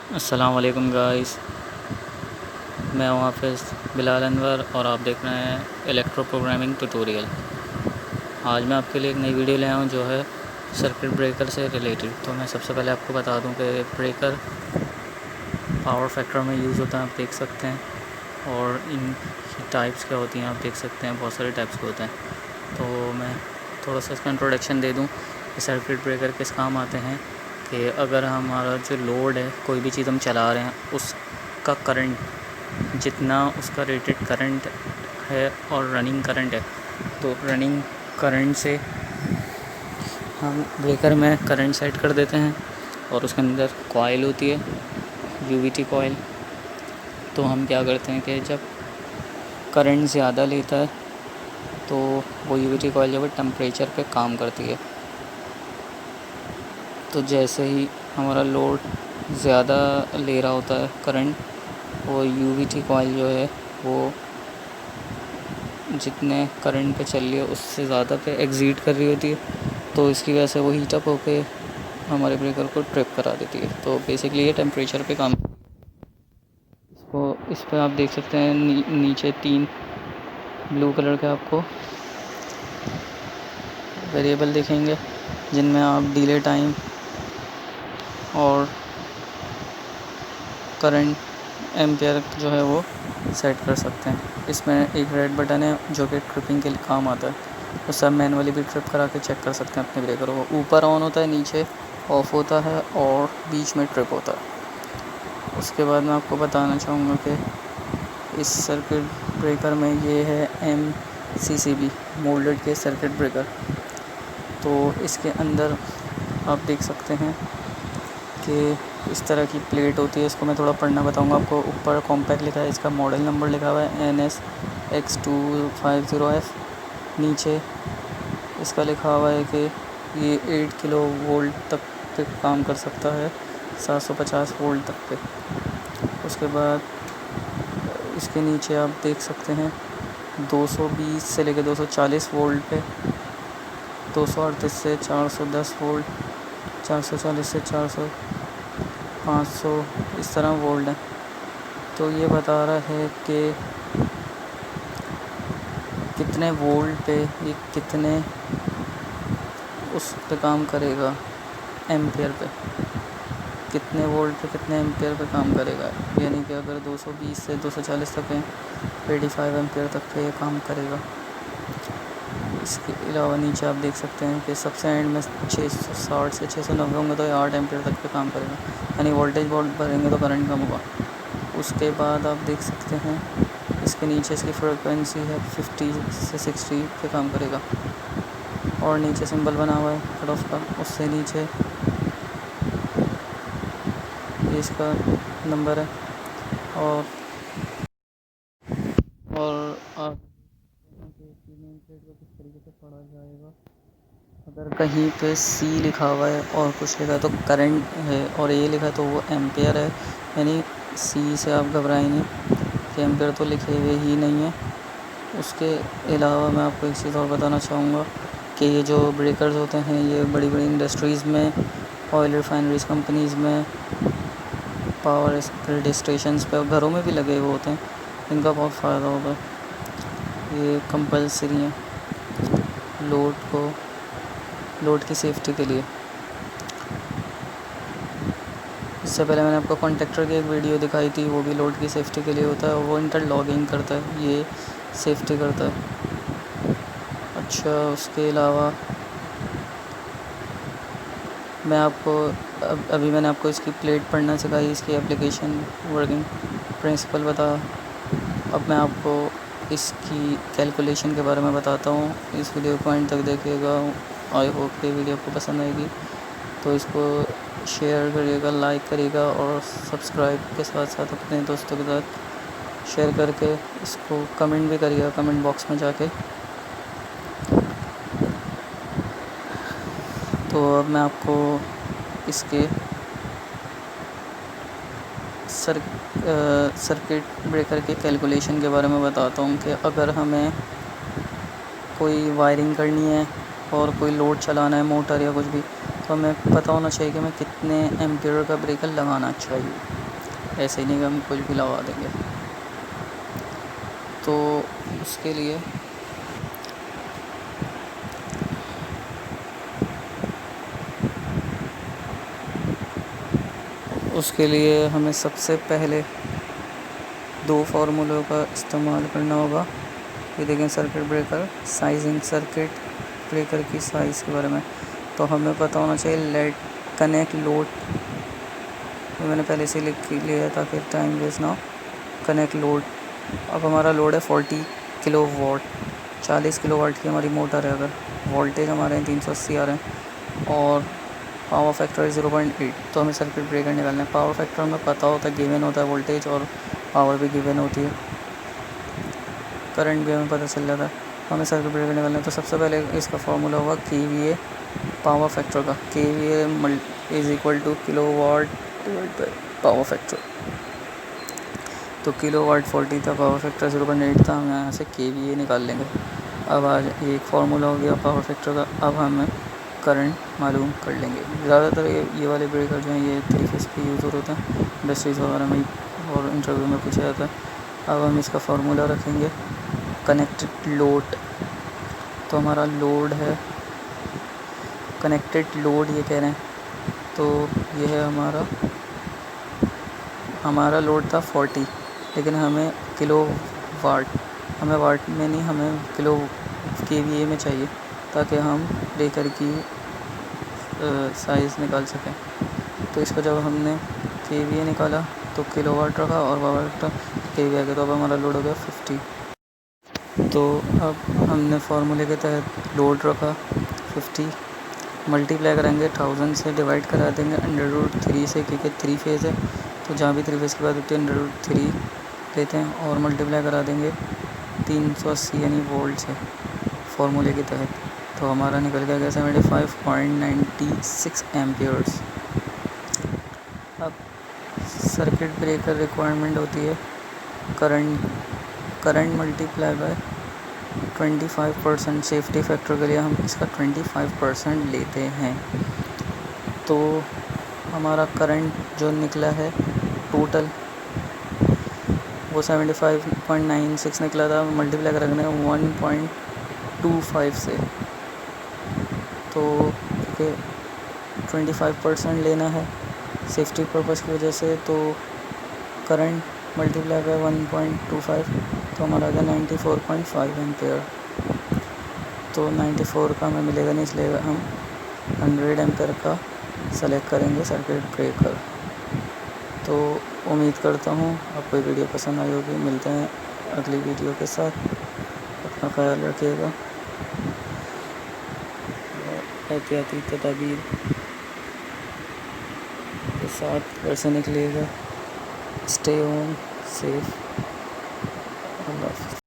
अस्सलाम वालेकुम गाइस, मैं हूँ हाफ़िज़ बिलाल अनवर और आप देख रहे हैं इलेक्ट्रो प्रोग्रामिंग ट्यूटोरियल। आज मैं आपके लिए एक नई वीडियो ले आया हूँ जो है सर्किट ब्रेकर से रिलेटेड। तो मैं सबसे पहले आपको बता दूँ कि ब्रेकर पावर फैक्टर में यूज़ होता है, आप देख सकते हैं, और इन टाइप्स क्या होती हैं आप देख सकते हैं, बहुत सारे टाइप्स के होते हैं। तो मैं थोड़ा सा इसका इंट्रोडक्शन दे दूँ कि सर्किट ब्रेकर किस काम आते हैं। कि अगर हमारा जो लोड है, कोई भी चीज़ हम चला रहे हैं, उसका करंट जितना उसका रेटेड करंट है और रनिंग करंट है, तो रनिंग करंट से हम ब्रेकर में करंट सेट कर देते हैं और उसके अंदर कॉइल होती है, यूवीटी कॉइल। तो हम क्या करते हैं कि जब करंट ज़्यादा लेता है तो वो यूवीटी कॉइल जो है टेम्परेचर पे काम करती है। तो जैसे ही हमारा लोड ज़्यादा ले रहा होता है करंट, वो यूवीटी कॉइल जो है वो जितने करंट पे चल रही है उससे ज़्यादा पे एग्ज़ीड कर रही होती है। तो इसकी वजह से वो हीटअप होके हमारे ब्रेकर को ट्रिप करा देती है। तो बेसिकली ये टेम्परेचर पे काम। इसको इस पर आप देख सकते हैं नीचे 3 ब्लू कलर के आपको वेरिएबल दिखेंगे जिनमें आप डिले टाइम और करंट एम्पियर जो है वो सेट कर सकते हैं। इसमें एक रेड बटन है जो कि ट्रिपिंग के लिए काम आता है। तो सब मैनुअली भी ट्रिप करा के चेक कर सकते हैं अपने ब्रेकर को। ऊपर ऑन होता है, नीचे ऑफ़ होता है और बीच में ट्रिप होता है। उसके बाद मैं आपको बताना चाहूँगा कि इस सर्किट ब्रेकर में ये है MCCB मोल्डेड के सर्किट ब्रेकर। तो इसके अंदर आप देख सकते हैं कि इस तरह की प्लेट होती है। इसको मैं थोड़ा पढ़ना बताऊंगा आपको। ऊपर कॉम्पैक्ट लिखा है, इसका मॉडल नंबर लिखा हुआ है NSX250F। नीचे इसका लिखा हुआ है कि ये 8 किलो वोल्ट तक पे काम कर सकता है, 750 वोल्ट तक पे। उसके बाद इसके नीचे आप देख सकते हैं 220 से लेकर 240 वोल्ट पे, 238 से 410 वोल्ट, 440 से 400, 500 इस तरह वोल्ट है। तो ये बता रहा है कि कितने वोल्ट पे ये कितने उस पे काम करेगा, एम्पियर पे कितने वोल्ट पे कितने एम्पियर पे काम करेगा। यानी कि अगर 220 से 240 तक है, 85 एम्पियर तक पे ये काम करेगा। इसके अलावा नीचे आप देख सकते हैं कि सबसे एंड में 660 से 690 होंगे तो ये 8 एम्पियर तक पे काम करेगा। यानी वोल्टेज बहुत भरेंगे तो करंट कम होगा। उसके बाद आप देख सकते हैं इसके नीचे इसकी फ्रिक्वेंसी है 50 से 60 पे काम करेगा। और नीचे सिंबल बना हुआ है कट ऑफ का, उससे नीचे ये इसका नंबर है। और आप प्लेट को किस तरीके से पढ़ा जाएगा। अगर कहीं पे C लिखा हुआ है और कुछ लिखा है तो करंट है, और A लिखा है तो वो एम्पियर है। यानी C से आप घबराएं नहीं कि एम्पियर तो लिखे हुए ही नहीं है। उसके अलावा मैं आपको एक चीज़ और बताना चाहूँगा कि ये जो ब्रेकर्स होते हैं ये बड़ी बड़ी इंडस्ट्रीज़ में, ऑयल रिफाइनरीज कंपनीज़ में, पावर ग्रिड स्टेशंस पे और घरों में भी लगे हुए होते हैं। इनका बहुत फ़ायदा होगा। ये कंपलसरी है लोड की सेफ्टी के लिए। इससे पहले मैंने आपको कॉन्टेक्टर की एक वीडियो दिखाई थी, वो भी लोड की सेफ्टी के लिए होता है। वो इंटरलॉकिंग करता है, ये सेफ्टी करता है। अच्छा, उसके अलावा मैं आपको अभी मैंने आपको इसकी प्लेट पढ़ना सिखाई, इसकी एप्लीकेशन वर्किंग प्रिंसिपल बता। अब मैं आपको इसकी कैलकुलेशन के बारे में बताता हूँ। इस वीडियो को एंड तक देखिएगा। आई होप कि वीडियो आपको पसंद आएगी। तो इसको शेयर करिएगा, लाइक करिएगा और सब्सक्राइब के साथ साथ अपने दोस्तों के साथ शेयर करके इसको कमेंट भी करिएगा कमेंट बॉक्स में जाके। तो अब मैं आपको इसके सर्किट ब्रेकर के कैलकुलेशन के बारे में बताता हूँ कि अगर हमें कोई वायरिंग करनी है और कोई लोड चलाना है, मोटर या कुछ भी, तो हमें पता होना चाहिए कि हमें कितने एम्पियर का ब्रेकर लगाना चाहिए, ऐसे ही नहीं कि हम कुछ भी लगा देंगे। तो उसके लिए हमें सबसे पहले 2 फार्मूलों का इस्तेमाल करना होगा। ये देखें, circuit breaker sizing, circuit breaker की साइज़ के बारे में तो हमें पता होना चाहिए। लेट कनेक्ट लोड, ये मैंने पहले से लिख लिया ताकि टाइम वेस्ट ना हो। कनेक्ट लोड, अब हमारा लोड है 40 किलो वाट, 40 किलो वाट की हमारी मोटर है। अगर वोल्टेज हमारे हैं 380 आ रहे हैं और पावर फैक्टर है 0.8, तो हमें सर्किट ब्रेकर निकालना है। पावर फैक्टर हमें पता होता है, गिवन होता है वोल्टेज और पावर भी गिवन होती है, करंट भी हमें पता चल जाता है। हमें सर्किट ब्रेकर निकालना है तो सबसे पहले इसका फार्मूला होगा KVA पावर फैक्टर का। KVA is equal to kilo watt divide by power factor. तो किलो वाट 40 था, पावर फैक्टर 0.8 था, हम यहाँ से KVA निकाल लेंगे। अब आज एक फार्मूला हो गया पावर फैक्टर का। अब हमें करंट मालूम कर लेंगे। ज़्यादातर ये वाले ब्रेकर जो हैं ये 3 फेस पे यूज़ होते हैं, इंडस्ट्रीज़ वगैरह में और इंटरव्यू में पूछा जाता है। अब हम इसका फार्मूला रखेंगे कनेक्टेड लोड। तो हमारा लोड है कनेक्टेड लोड, ये कह रहे हैं, तो ये है हमारा लोड था 40, लेकिन हमें किलो वाट, हमें वाट में नहीं, हमें किलो KVA में चाहिए ताकि हम ब्रेकर की साइज़ निकाल सकें। तो इसको जब हमने KVA निकाला तो किलो वाट रखा और पावर KVA आ गया, तो अब हमारा लोड हो गया 50। तो अब हमने फार्मूले के तहत लोड रखा 50, मल्टीप्लाई करेंगे 1000 से, डिवाइड करा देंगे √3 से, क्योंकि 3 फेज़ है तो जहाँ भी 3 फेज़ की बात होती है √3 लेते हैं और मल्टीप्लाई करा देंगे 380 यानी वोल्ट से फार्मूले के तहत। तो हमारा निकल गया 75.96 एम्पियर्स। अब सर्किट ब्रेकर रिक्वायरमेंट होती है current multiply by 25%। Safety factor के लिए हम इसका 25% लेते हैं। तो हमारा करंट जो निकला है टोटल वो 75.96 निकला था। मल्टीप्लाई कर रखना है 1.25 से, तो 25% लेना है सेफ्टी पर्पज़ की वजह से। तो करंट मल्टीप्लाई बाय 1.25 तो हमारा आ गया 94.5 एम्पेयर। तो 94 का हमें मिलेगा नहीं, इसलिए हम 100 एम्पेयर का सेलेक्ट करेंगे सर्किट ब्रेकर। तो उम्मीद करता हूँ आपको ये वीडियो पसंद आई होगी। मिलते हैं अगली वीडियो के साथ, अपना ख्याल रखिएगा, एहतियाती तदाबीर के साथ घर से निकलिएगा। Stay home safe. अल्लाह हाफ़िज़।